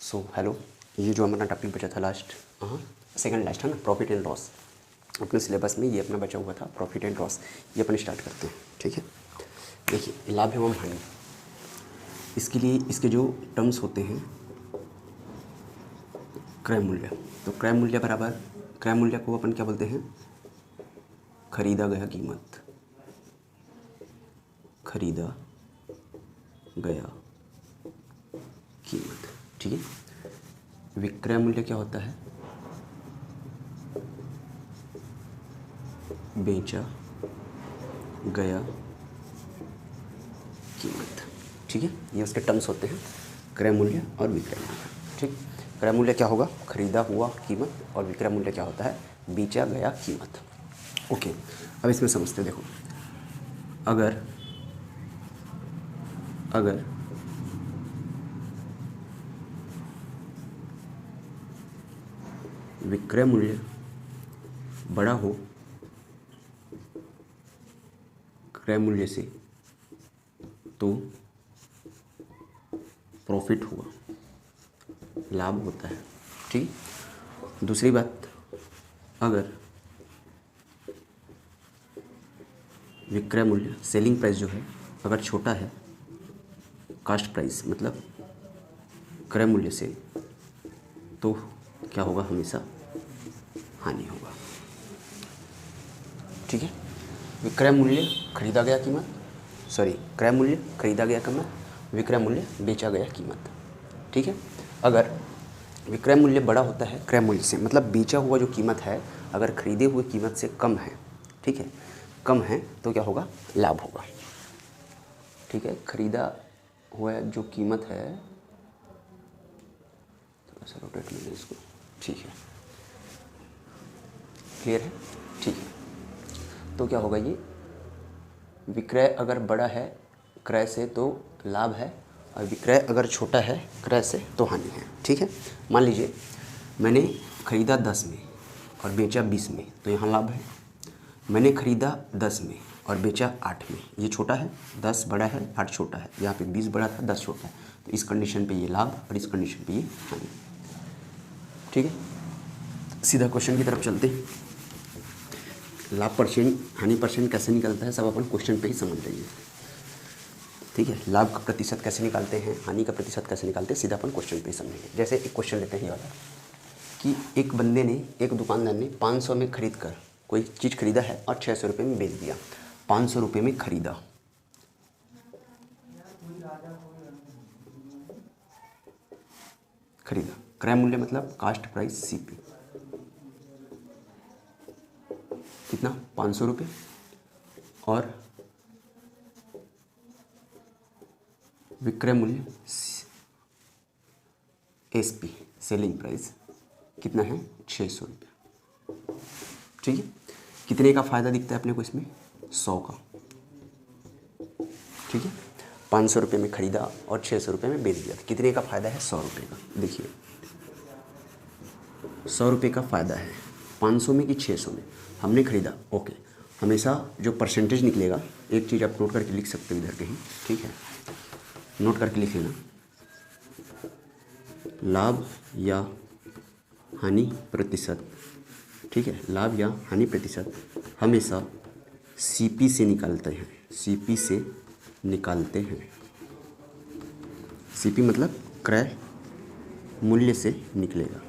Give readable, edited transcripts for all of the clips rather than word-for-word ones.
So hello, ये जो हमारा टॉपिक बचा था लास्ट, सेकंड लास्ट है ना, प्रॉफिट एंड लॉस। अपने सिलेबस में ये अपना बचा हुआ था प्रॉफिट एंड लॉस। ये अपन स्टार्ट करते हैं, ठीक है। देखिए, लाभ एवं हानि, इसके लिए इसके जो टर्म्स होते हैं, क्रय मूल्य। तो क्रय मूल्य बराबर, क्रय मूल्य को अपन क्या बोलते हैं? खरीदा गया कीमत, खरीदा गया कीमत, ठीक है। विक्रय मूल्य क्या होता है? बेचा गया कीमत, ठीक है। ये उसके टर्म्स होते हैं, क्रय मूल्य और विक्रय मूल्य, ठीक। क्रय मूल्य क्या होगा? खरीदा हुआ कीमत, और विक्रय मूल्य क्या होता है? बेचा गया कीमत। ओके, अब इसमें समझते देखो, अगर विक्रय मूल्य बड़ा हो क्रय मूल्य से, तो प्रॉफिट हुआ, लाभ होता है, ठीक। दूसरी बात, अगर विक्रय मूल्य, सेलिंग प्राइस जो है, अगर छोटा है कास्ट प्राइस मतलब क्रय मूल्य से, तो क्या होगा? हमेशा हानि होगा, ठीक है। विक्रय मूल्य खरीदा गया कीमत, क्रय मूल्य खरीदा गया कीमत, विक्रय मूल्य बेचा गया कीमत, ठीक है। अगर विक्रय मूल्य बड़ा होता है क्रय मूल्य से, मतलब बेचा हुआ जो कीमत है अगर खरीदे हुए कीमत से कम है, ठीक है, कम है, तो क्या होगा? लाभ होगा, ठीक है। खरीदा हुआ जो कीमत है, थोड़ा सा रोटेट मिले इसको, ठीक है, क्लियर है, ठीक है। तो क्या होगा? ये विक्रय अगर बड़ा है क्रय से तो लाभ है, और विक्रय अगर छोटा है क्रय से तो हानि है, ठीक है। मान लीजिए मैंने खरीदा 10 में और बेचा 20 में, तो यहाँ लाभ है। मैंने खरीदा 10 में और बेचा 8 में, ये छोटा है, 10 बड़ा है 8 छोटा है, यहाँ पे 20 बड़ा था 10 छोटा है, तो इस कंडीशन पे ये लाभ और इस कंडीशन पे ये हानि, ठीक है। सीधा क्वेश्चन की तरफ चलते हैं। लाभ परसेंट, हानि परसेंट कैसे निकलता है, सब अपन क्वेश्चन पे ही समझ लेंगे, ठीक है। लाभ का प्रतिशत कैसे निकालते हैं, हानि का प्रतिशत कैसे निकालते हैं, सीधा अपन क्वेश्चन पे ही समझेंगे। जैसे एक क्वेश्चन लेते हैं ये वाला, कि एक बंदे ने, एक दुकानदार ने 500 में खरीद कर कोई चीज़ खरीदा है और 600 रुपये में बेच दिया। 500 रुपये में खरीदा, क्रय मूल्य मतलब कास्ट प्राइस सीपी, कितना? 500 रुपये, और विक्रय मूल्य एसपी, सेलिंग प्राइस कितना है? 600 रुपये, ठीक है। कितने का फ़ायदा दिखता है अपने को इसमें? 100 का, ठीक है। 500 रुपये में खरीदा और 600 रुपये में बेच दिया, कितने का फ़ायदा है? 100 रुपये का। देखिए 100 रुपये का फ़ायदा है, 500 में कि 600 में हमने खरीदा। ओके, हमेशा जो परसेंटेज निकलेगा, एक चीज़ आप नोट करके लिख सकते हो इधर कहीं, ठीक है, नोट करके लिख लेना, लाभ या हानि प्रतिशत, ठीक है, लाभ या हानि प्रतिशत हमेशा सीपी से निकालते हैं, सीपी से निकालते हैं। सीपी मतलब क्रय मूल्य से निकलेगा,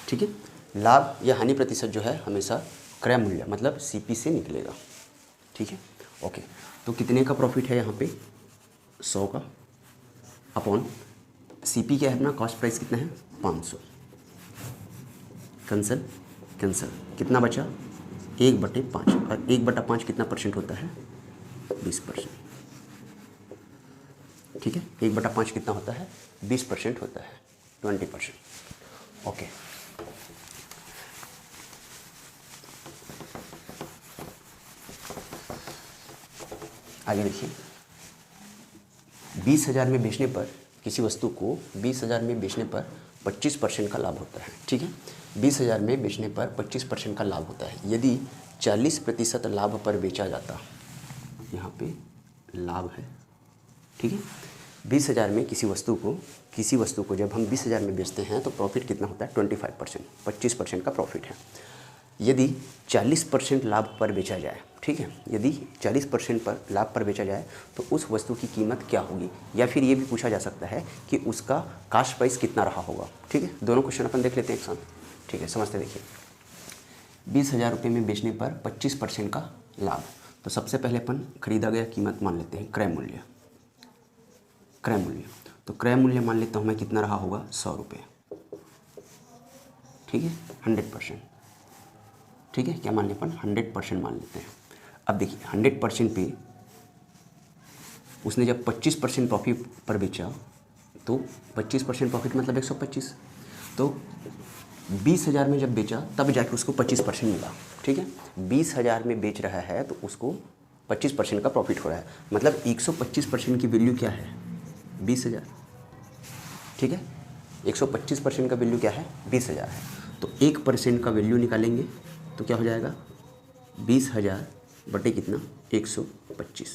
ठीक है। लाभ या हानि प्रतिशत जो है हमेशा क्रय मूल्य मतलब सीपी से निकलेगा, ठीक है। ओके, तो कितने का प्रॉफिट है यहाँ पे? 100 का, अपॉन सीपी क्या है अपना? कॉस्ट प्राइस कितना है? 500। कैंसिल कैंसिल, कितना बचा? 1/5, और 1/5 कितना परसेंट होता है? 20%, ठीक है। 1/5 कितना होता है? 20% होता है, 20%। ओके, आगे देखिए, 20,000 में बेचने पर, किसी वस्तु को 20,000 में बेचने पर 25% का लाभ होता है, ठीक है। 20,000 में बेचने पर 25% का लाभ होता है। यदि 40% लाभ पर बेचा जाता, यहाँ पे लाभ है, ठीक है। 20,000 में किसी वस्तु को जब हम 20,000 में बेचते हैं तो प्रॉफिट कितना होता है 25%, 25% का प्रॉफिट है। यदि 40% लाभ पर बेचा जाए, ठीक है, यदि 40% पर लाभ पर बेचा जाए तो उस वस्तु की कीमत क्या होगी, या फिर ये भी पूछा जा सकता है कि उसका कास्ट प्राइस कितना रहा होगा। ठीक है, दोनों क्वेश्चन अपन देख लेते हैं एक साथ। ठीक है, समझते देखिए। 20,000 रुपये में बेचने पर 25% का लाभ। तो सबसे पहले अपन खरीदा गया कीमत मान लेते हैं क्रय मूल्य। तो क्रय मूल्य मान लेता हूँ मैं, कितना रहा होगा 100 रुपये। ठीक है, 100%। ठीक है, क्या मान लें अपन 100% मान लेते हैं। अब देखिए 100% पे उसने जब 25% प्रॉफिट पर बेचा तो 25% प्रॉफिट मतलब 125। तो 20,000 में जब बेचा तब जाके उसको 25% मिला। ठीक है, 20,000 में बेच रहा है तो उसको 25% का प्रॉफिट हो रहा है, मतलब 125% की वैल्यू क्या है 20,000। ठीक है, 125% का वैल्यू क्या है 20,000 है। तो 1% का वैल्यू निकालेंगे तो क्या हो जाएगा 20,000 बटे कितना 125।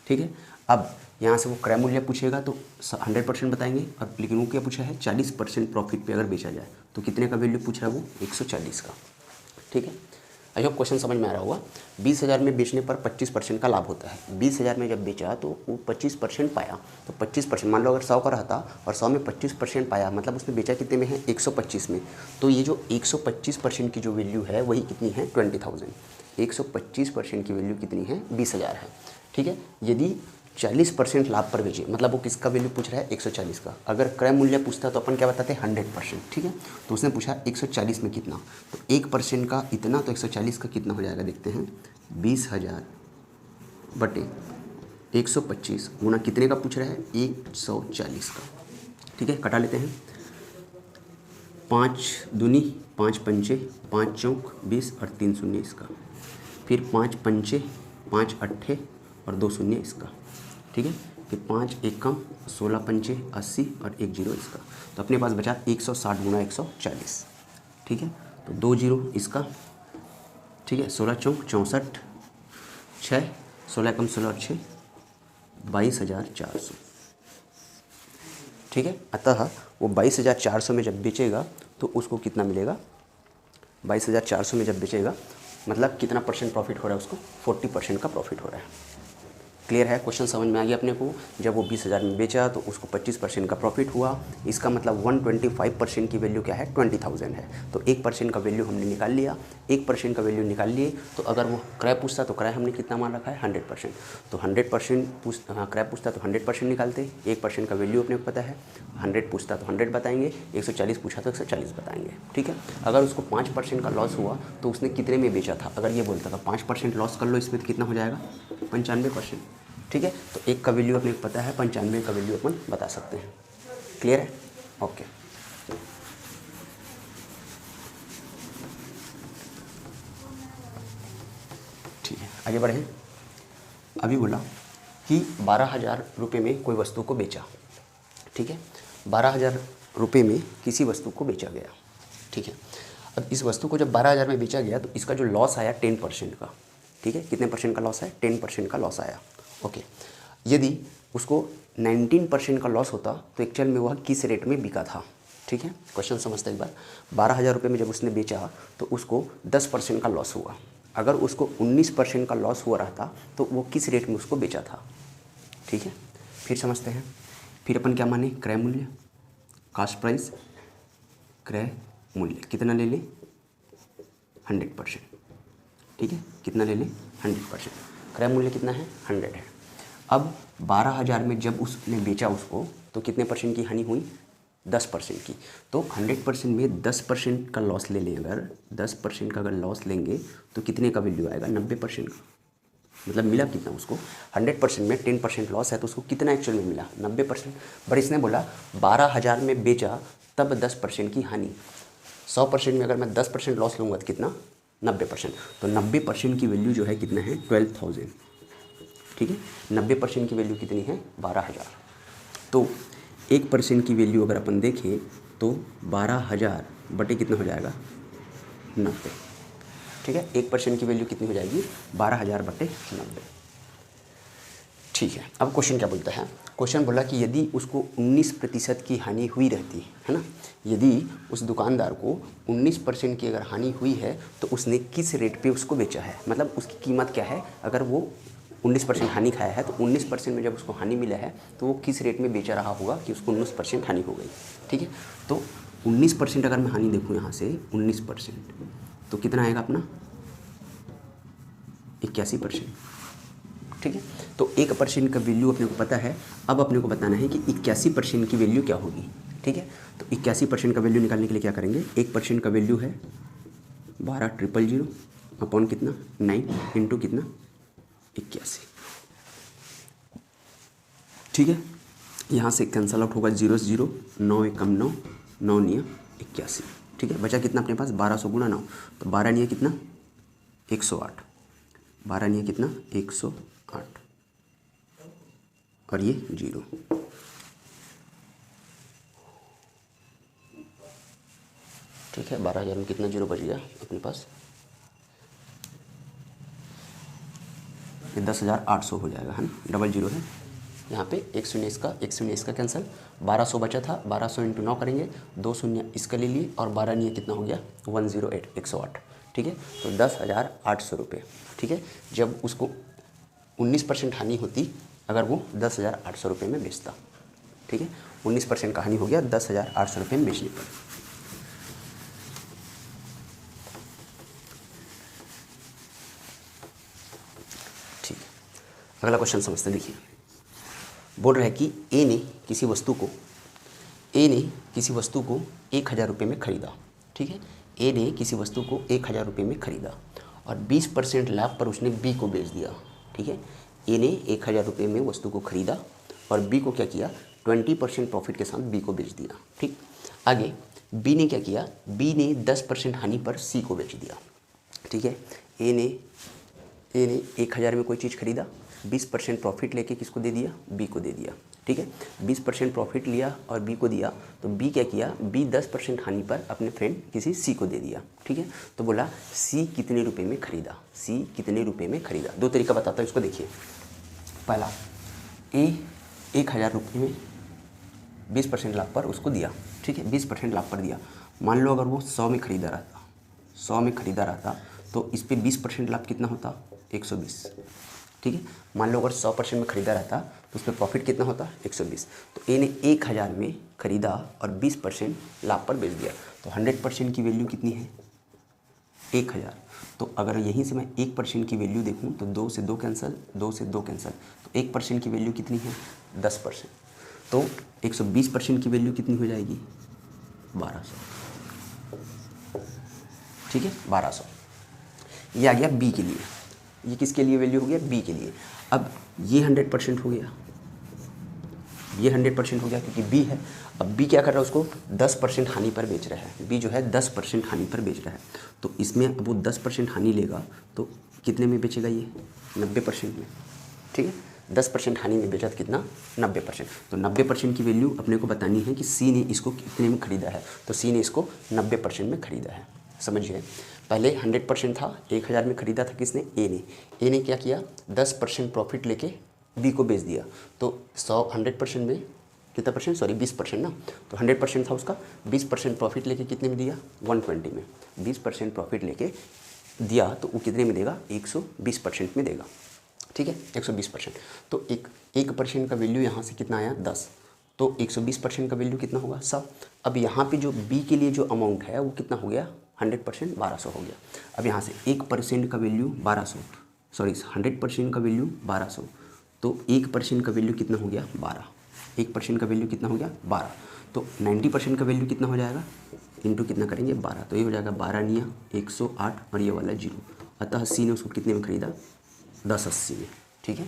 ठीक है, अब यहाँ से वो क्रय मूल्य पूछेगा तो 100% बताएंगे, और लेकिन वो क्या पूछा है 40% प्रॉफिट पे अगर बेचा जाए तो कितने का वैल्यू पूछ रहा है वो 140 का। ठीक है, आई होप क्वेश्चन समझ में आ रहा होगा। 20,000 में बेचने पर 25% का लाभ होता है। 20,000 में जब बेचा तो वो 25% पाया, तो 25% मान लो अगर 100 का रहता और 100 में 25% पाया, मतलब उसने बेचा कितने में है 125 में। तो ये जो 125% की जो वैल्यू है वही कितनी है 20,000। 125% की वैल्यू कितनी है 20,000 है। ठीक है, यदि 40% लाभ पर बेचे, मतलब वो किसका वैल्यू पूछ रहा है 140 का। अगर क्रय मूल्य पूछता तो अपन क्या बताते हैं 100%। ठीक है, तो उसने पूछा 140 में कितना, तो 1% का इतना, तो 140 का कितना हो जाएगा देखते हैं 20,000 बटे 125 गुना कितने का पूछ रहा है 140 का। ठीक है, कटा लेते हैं। 5 दूनी 5 पंचे 5 चौक 20 और 3 शून्य इसका, फिर 5 पंचे 5 अट्ठे और 2 शून्य इसका। ठीक है, फिर 5 एकम 16 पंचे 80 और 1 जीरो इसका। तो अपने पास बचा 160 गुना 140। ठीक है, तो 2 जीरो इसका। ठीक है, 16 चौक 64, 6 16 एकम 16 और 6 22,400। ठीक है, अतः वो 22,400 में जब बेचेगा तो उसको कितना मिलेगा 22,400 में जब बेचेगा मतलब कितना परसेंट प्रॉफिट हो रहा है उसको 40% का प्रॉफिट हो रहा है। क्लियर है, क्वेश्चन समझ में आ गया अपने को। जब वो 20,000 में बेचा तो उसको 25% का प्रॉफिट हुआ। इसका मतलब 125% की वैल्यू क्या है 20,000 है। तो 1% का वैल्यू हमने निकाल लिया। 1% का वैल्यू निकाल लिए तो अगर वो क्रय पूछता तो क्रय हमने कितना मान रखा है 100%। तो 100% क्रय पूछता तो 100% निकालते। 1% का वैल्यू अपने को पता है। 100 पूछता तो 100 बताएंगे, 140 पूछा तो 140 बताएंगे। ठीक है, अगर उसको 5% का लॉस हुआ तो उसने कितने में बेचा था, अगर ये बोलता था 5% लॉस कर लो इसमें तो कितना हो जाएगा 95%। ठीक है, तो 1 का वैल्यू अपने को पता है, 95 का वैल्यू अपन बता सकते हैं। क्लियर है, ओके। ठीक है, आगे बढ़ें। अभी बोला कि 12,000 रुपये में कोई वस्तु को बेचा। ठीक है, 12,000 रुपये में किसी वस्तु को बेचा गया। ठीक है, अब इस वस्तु को जब 12,000 में बेचा गया तो इसका जो लॉस आया 10% का। ठीक है, कितने परसेंट का लॉस है 10% का लॉस आया। ओके, यदि उसको 19% का लॉस होता तो एक्चुअल में वह किस रेट में बिका था। ठीक है, क्वेश्चन समझते एक बार। 12,000 रुपये में जब उसने बेचा तो उसको 10% का लॉस हुआ। अगर उसको 19% का लॉस हुआ रहता तो वो किस रेट में उसको बेचा था। ठीक है, फिर समझते हैं। फिर अपन क्या माने क्रय मूल्य, कास्ट प्राइस, क्रय मूल्य कितना ले लें 100%। ठीक है, कितना ले लें 100%। क्रय मूल्य कितना है 100 है। अब 12,000 में जब उसने बेचा उसको तो कितने परसेंट की हानि हुई 10% की। तो 100% में 10% का लॉस ले लें, अगर 10% का अगर लॉस लेंगे तो कितने का वैल्यू आएगा 90% का। मतलब मिला कितना उसको 100% में 10% लॉस है तो उसको कितना एक्चुअल में मिला 90%। बट इसने बोला 12,000 में बेचा तब 10% की हानि। 100% में अगर मैं 10% लॉस लूँगा तो कितना 90%। तो 90% की वैल्यू जो है कितना है 12,000। ठीक है, 90% की वैल्यू कितनी है 12,000। तो 1% की वैल्यू अगर अपन देखें तो 12,000 बटे कितना हो जाएगा 90। ठीक है, 1% की वैल्यू कितनी हो जाएगी 12,000 बटे 90। ठीक है, अब क्वेश्चन क्या बोलता है, क्वेश्चन बोला कि यदि उसको 19% की हानि हुई रहती है ना, यदि उस दुकानदार को 19% की अगर हानि हुई है तो उसने किस रेट पे उसको बेचा है, मतलब उसकी कीमत क्या है। अगर वो 19% हानि खाया है तो 19% में जब उसको हानि मिला है तो वो किस रेट में बेचा रहा होगा कि उसको 19% हानि हो गई। ठीक है, तो 19% अगर मैं हानि देखूँ यहाँ से 19%, तो कितना आएगा अपना 81%। ठीक है, तो 1% का वैल्यू अपने को पता है। अब अपने को बताना है कि 81% की वैल्यू क्या होगी। ठीक है, तो 81% का वैल्यू निकालने के लिए क्या करेंगे, 1% का वैल्यू है 12,000 अपॉन कितना 9 इंटू कितना 81। ठीक है, यहाँ से कैंसल आउट होगा 0 0, 9 1 9, 9 9 81। ठीक है, बचा कितना अपने पास 1200 गुना 9, तो 12 9 कितना 108, 12 9 कितना 108 और ये 0। ठीक है, 12,000 में कितना 0 बच गया अपने पास, ये 10,800 हो जाएगा, है ना, डबल 0 है यहाँ पे। 1 शून्य इसका कैंसिल, 1200 बचा था, 1200 इंटू 9 करेंगे, 2 शून्य इसका ले लिए और 12 नहीं कितना हो गया 108 108। ठीक है, तो 10,800 रुपये। ठीक है, जब उसको 19% हानि होती अगर वो 10,800 रुपये में बेचता। ठीक है, 19% का हानि हो गया 10,800 रुपये में बेचने पर। ठीक है, अगला क्वेश्चन समझते हैं। देखिए, बोल रहा है कि ए ने किसी वस्तु को 1,000 रुपये में ख़रीदा। ठीक है, ए ने किसी वस्तु को 1,000 रुपये में ख़रीदा और 20% लाभ पर उसने बी को बेच दिया। ठीक है, ए ने 1,000 रुपये में वस्तु को ख़रीदा और बी को क्या किया 20% प्रॉफिट के साथ बी को बेच दिया। ठीक, आगे बी ने क्या किया, बी ने 10% हानि पर सी को बेच दिया। ठीक है, ए ने 1,000 में कोई चीज़ खरीदा, 20% प्रॉफिट लेके किसको दे दिया, बी को दे दिया। ठीक है, 20% प्रॉफिट लिया और बी को दिया, तो बी क्या किया, बी 10% हानि पर अपने फ्रेंड किसी सी को दे दिया। ठीक है, तो बोला सी कितने रुपए में खरीदा, सी कितने रुपए में खरीदा। दो तरीका बताता हूँ इसको, देखिए। पहला, ए 1,000 रुपये में 20% लाभ पर उसको दिया। ठीक है, 20% लाभ पर दिया। मान लो अगर वो 100 में खरीदा रहता तो इस पर 20% लाभ कितना होता 120। ठीक है, मान लो अगर 100% में खरीदा रहता तो उस पर प्रॉफिट कितना होता 120। तो ए ने 1,000 में खरीदा और 20% लाभ पर बेच दिया, तो 100% की वैल्यू कितनी है 1,000। तो अगर यहीं से मैं 1% की वैल्यू देखूं तो 2 से 2 कैंसिल, 2 से 2 कैंसिल, तो 1% की वैल्यू कितनी है 10%। तो 120% की वैल्यू कितनी हो जाएगी 1200। ठीक है, 1200। ये आ गया बी के लिए। ये किसके लिए वैल्यू हो गया, बी के लिए। अब ये 100% हो गया, ये 100% हो गया क्योंकि बी है। अब बी क्या कर रहा है, उसको 10% हानि पर बेच रहा है। बी जो है 10% हानि पर बेच रहा है, तो इसमें अब वो 10% हानि लेगा तो कितने में बेचेगा, ये 90% में। ठीक है, 10% हानि में बेचा तो कितना 90%। तो 90% की वैल्यू अपने को बतानी है कि सी ने इसको कितने में खरीदा है, तो सी ने इसको 90% में खरीदा है। समझिए, पहले 100% था, 1,000 में खरीदा था किसने, ए ने क्या किया 10% प्रॉफिट लेके बी को बेच दिया। तो 100% में कितना परसेंट, सॉरी 20% ना, तो 100% था उसका, 20% प्रॉफिट लेके कितने में दिया 120 में। 20% प्रॉफिट लेके दिया तो वो कितने में देगा 120% में देगा। ठीक है, 120%। तो 1% का वैल्यू यहाँ से कितना आया 10, तो 120% का वैल्यू कितना होगा 100। अब यहाँ पे जो बी के लिए जो अमाउंट है वो कितना हो गया 100% 1200 हो गया। अब यहाँ से 1% का वैल्यू 1200, सॉरी 100% का वैल्यू 1200, तो 1% का वैल्यू कितना हो गया 12। 1% का वैल्यू कितना हो गया 12, तो 90% का वैल्यू कितना हो जाएगा, इंटू कितना करेंगे 12, तो ये हो जाएगा 12 निया 108 और ये वाला 0। अतः सी ने उसको कितने में खरीदा 1080 में। ठीक है,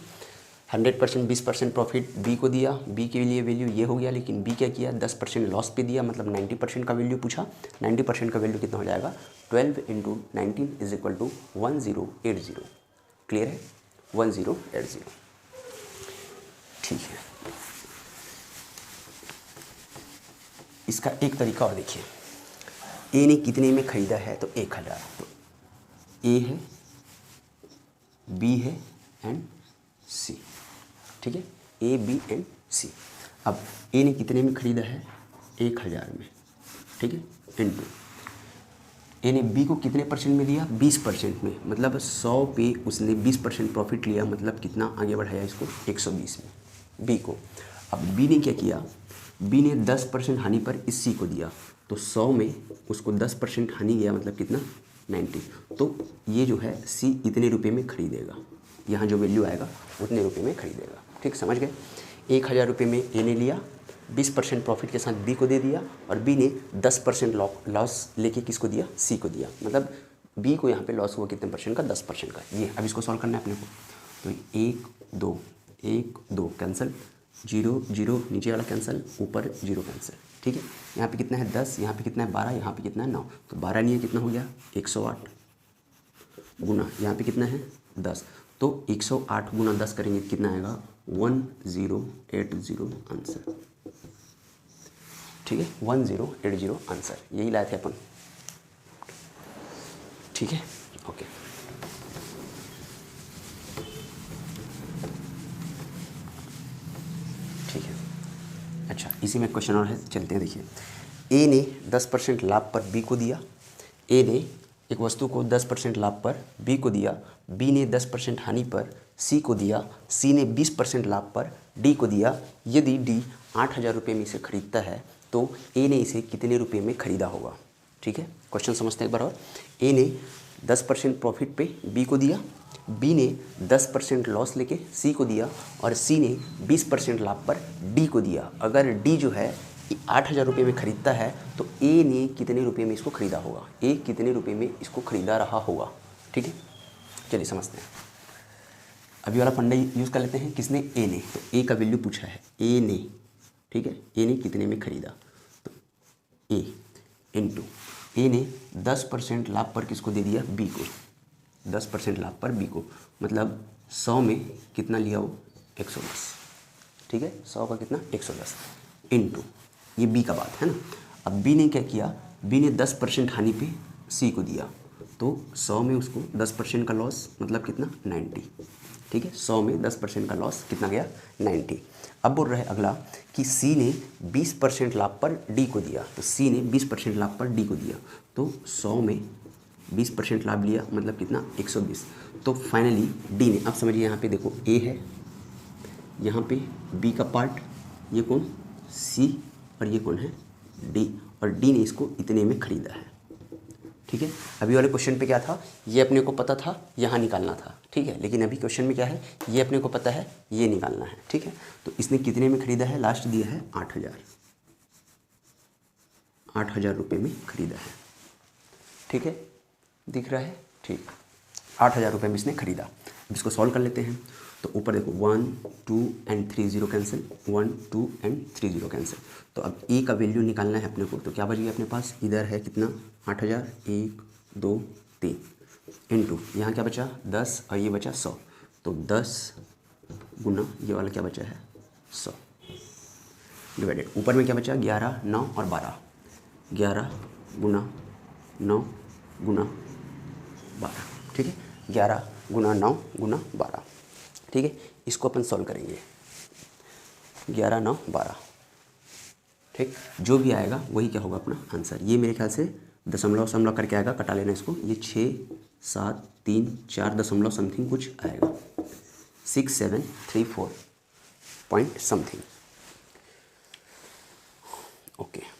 100% 20% प्रॉफिट बी को दिया, बी के लिए वैल्यू ये हो गया, लेकिन बी क्या किया 10% लॉस पे दिया, मतलब 90% का वैल्यू पूछा। 90% का वैल्यू कितना हो जाएगा 12 into 19 is equal to 1080। Clear है, 1080। ठीक है, इसका एक तरीका और देखिए। ए ने कितने में खरीदा है, तो 1,000। तो ए है, बी है एंड सी। ठीक है, ए बी एंड सी। अब ए ने कितने में ख़रीदा है, 1000 में, ठीक है, इनटू ए ने बी को कितने परसेंट में दिया, 20% में, मतलब 100 पे उसने 20% प्रॉफिट लिया, मतलब कितना आगे बढ़ाया इसको, 120 में बी को। अब बी ने क्या किया, बी ने 10% हानि पर इस सी को दिया, तो 100 में उसको 10% हानि गया, मतलब कितना, 90। तो ये जो है सी इतने रुपये में खरीदेगा, यहाँ जो वैल्यू आएगा उतने रुपये में खरीदेगा। ठीक, समझ गए। 1000 रुपये में ए ने लिया, 20% प्रॉफिट के साथ बी को दे दिया, और बी ने 10% लॉस लेके किसको दिया, सी को दिया, मतलब बी को यहाँ पे लॉस हुआ कितने परसेंट का, 10% का। ये अब इसको सॉल्व करना है अपने को। तो 1 2 कैंसिल, 0 0 नीचे वाला कैंसिल, ऊपर 0 कैंसिल, ठीक है। यहाँ पे कितना है 10, यहाँ पे कितना है 12, यहाँ पे कितना है 9, तो 12 नहीं है, कितना हो गया 108 गुना यहाँ पे कितना है 10, तो 108 गुना 10 करेंगे कितना आएगा, 1080 आंसर। ठीक है, 1080 आंसर, यही लाए थे अपन। ठीक है, ओके। ठीक है, अच्छा, इसी में क्वेश्चन और है, चलते हैं। देखिए, ए ने 10% लाभ पर बी को दिया, ए ने एक वस्तु को 10% लाभ पर बी को दिया, बी ने 10% हानि पर सी को दिया, सी ने 20% लाभ पर डी को दिया। यदि डी 8000 रुपये में इसे खरीदता है तो ए ने इसे कितने रुपये में खरीदा होगा। ठीक है, क्वेश्चन समझते हैं एक बार और। ए ने 10% प्रॉफिट पे बी को दिया, बी ने 10% लॉस लेके सी को दिया, और सी ने 20% लाभ पर डी को दिया। अगर डी जो है 8000 रुपये में खरीदता है तो ए ने कितने रुपये में इसको खरीदा होगा, ए कितने रुपये में इसको खरीदा रहा होगा। ठीक है, चलिए समझते हैं। अभी वाला फंडा यूज़ कर लेते हैं, किसने, ए ने, तो ए का वैल्यू पूछा है, ए ने, ठीक है, ए ने कितने में खरीदा, तो ए इनटू ए ने 10% लाभ पर किसको दे दिया, बी को, 10% लाभ पर बी को, मतलब 100 में कितना लिया वो, 110। ठीक है, 100 का कितना, 110 इनटू, ये बी का बात है ना। अब बी ने क्या किया, बी ने 10% हानि पे सी को दिया, तो 100 में उसको 10% का लॉस, मतलब कितना, 90। ठीक है, 100 में 10% का लॉस कितना गया, 90। अब बोल रहा है अगला कि सी ने 20% लाभ पर डी को दिया, तो सी ने 20% लाभ पर डी को दिया, तो 100 में 20% लाभ लिया, मतलब कितना, 120। तो फाइनली डी ने, अब समझिए यहाँ पे देखो ए है, यहाँ पे बी का पार्ट, ये कौन, सी, और ये कौन है, डी, और डी ने इसको इतने में खरीदा है। ठीक है, अभी वाले क्वेश्चन पे क्या था, ये अपने को पता था यहाँ निकालना था, ठीक है, लेकिन अभी क्वेश्चन में क्या है, ये अपने को पता है ये निकालना है। ठीक है, तो इसने कितने में खरीदा है, लास्ट दिया है 8000 रुपये में खरीदा है। ठीक है, दिख रहा है, ठीक, 8000 रुपये में इसने खरीदा। अब इसको सॉल्व कर लेते हैं। तो ऊपर देखो 1 2 एंड 3 0 कैंसिल, 1 2 एंड 3 0 कैंसिल। तो अब ए का वैल्यू निकालना है अपने को, तो क्या बच गया अपने पास, इधर है कितना, 8000, 1 2 3 इनटू यहाँ क्या बचा 10, और ये बचा 100, तो 10 गुना ये वाला क्या बचा है 100 डिवाइडेड, ऊपर में क्या बचा 11 9 और 12, 11 गुना 9 गुना 12। ठीक है, 11 गुना 9 गुना 12। ठीक है, इसको अपन सॉल्व करेंगे, 11 9 12। ठीक, जो भी आएगा वही क्या होगा अपना आंसर। ये मेरे ख्याल से दशमलव समलव करके आएगा, कटा लेना इसको, ये 6 7 3 4 दशमलव समथिंग कुछ आएगा, 6 7 3 4 पॉइंट समथिंग। ओके,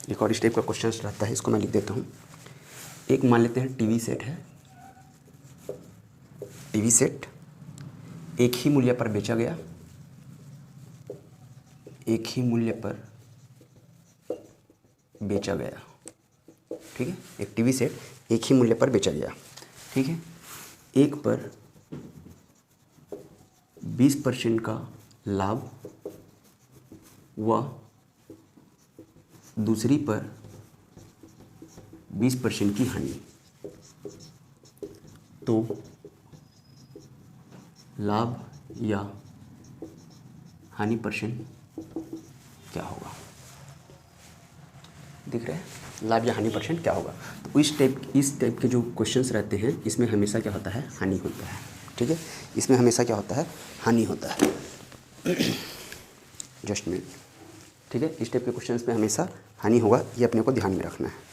एक और इस टाइप का क्वेश्चन रहता है, इसको मैं लिख देता हूँ। एक मान लेते हैं टीवी सेट है, टीवी सेट एक ही मूल्य पर बेचा गया, एक ही मूल्य पर बेचा गया। ठीक है, एक टीवी सेट एक ही मूल्य पर बेचा गया। ठीक है, एक पर 20% का लाभ व दूसरी पर 20% की हानि, तो लाभ या हानि परसेंट क्या होगा। दिख रहा है, लाभ या हानि परसेंट क्या होगा। तो इस टाइप के जो क्वेश्चंस रहते हैं इसमें हमेशा क्या होता है, हानि होता है। ठीक है, इसमें हमेशा क्या होता है, हानि होता है। Just minute. ठीक है, इस टाइप के क्वेश्चंस में हमेशा हानि होगा, ये अपने को ध्यान में रखना है।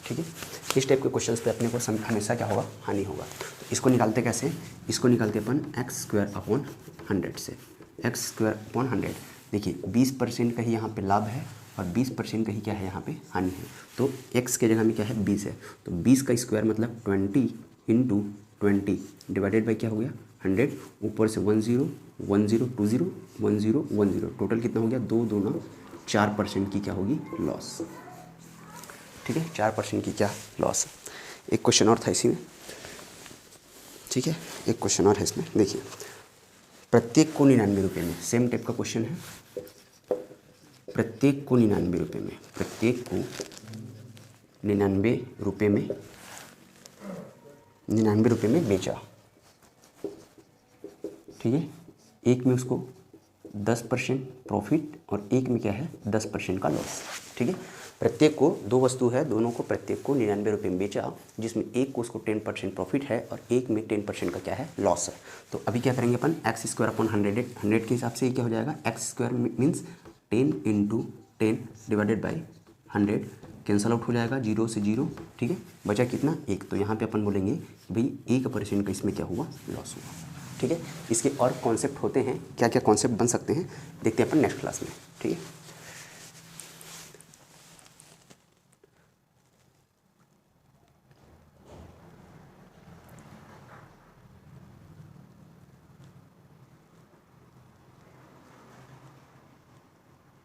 ठीक है, इस टाइप के क्वेश्चंस पे अपने को हमेशा क्या होगा, हानि होगा। तो इसको निकालते कैसे, इसको निकालते अपन x²/100 से। x²/100 देखिए 20% का ही यहाँ पे लाभ है और 20% का ही क्या है यहाँ पे हानि है। तो x के जगह में क्या है, 20 है, तो 20 का स्क्वायर मतलब 20 × 20 डिवाइडेड बाई क्या हो गया, 100, ऊपर से 10 10 20 10 10, टोटल कितना हो गया, 2 दूना 4% की क्या होगी, लॉस। ठीक है, 4% की क्या, लॉस। एक क्वेश्चन और था इसी में। ठीक है, एक क्वेश्चन और है इसमें, देखिए प्रत्येक को 99 रुपये में, सेम टाइप का क्वेश्चन है। प्रत्येक को 99 रुपये में, प्रत्येक को 99 रुपये में, 99 रुपये में बेचा। ठीक है, एक में उसको 10% प्रॉफिट और एक में क्या है, 10% का लॉस। ठीक है, प्रत्येक को, दो वस्तु है, दोनों को प्रत्येक को 99 रुपये में बेचा, जिसमें एक को उसको 10% प्रॉफिट है और एक में 10% का क्या है, लॉस है। तो अभी क्या करेंगे अपन, x²/100, 100 के हिसाब से ये क्या हो जाएगा, x² means 10 × 10 divided by 100, cancel out हो जाएगा, 0 से 0। ठीक है, बचा कितना, 1। तो यहाँ पे अपन बोलेंगे भाई 1% का इसमें क्या हुआ, लॉस हुआ। ठीक है, इसके और कॉन्सेप्ट होते हैं, क्या क्या कॉन्सेप्ट बन सकते हैं देखते हैं अपन नेक्स्ट क्लास में। ठीक है।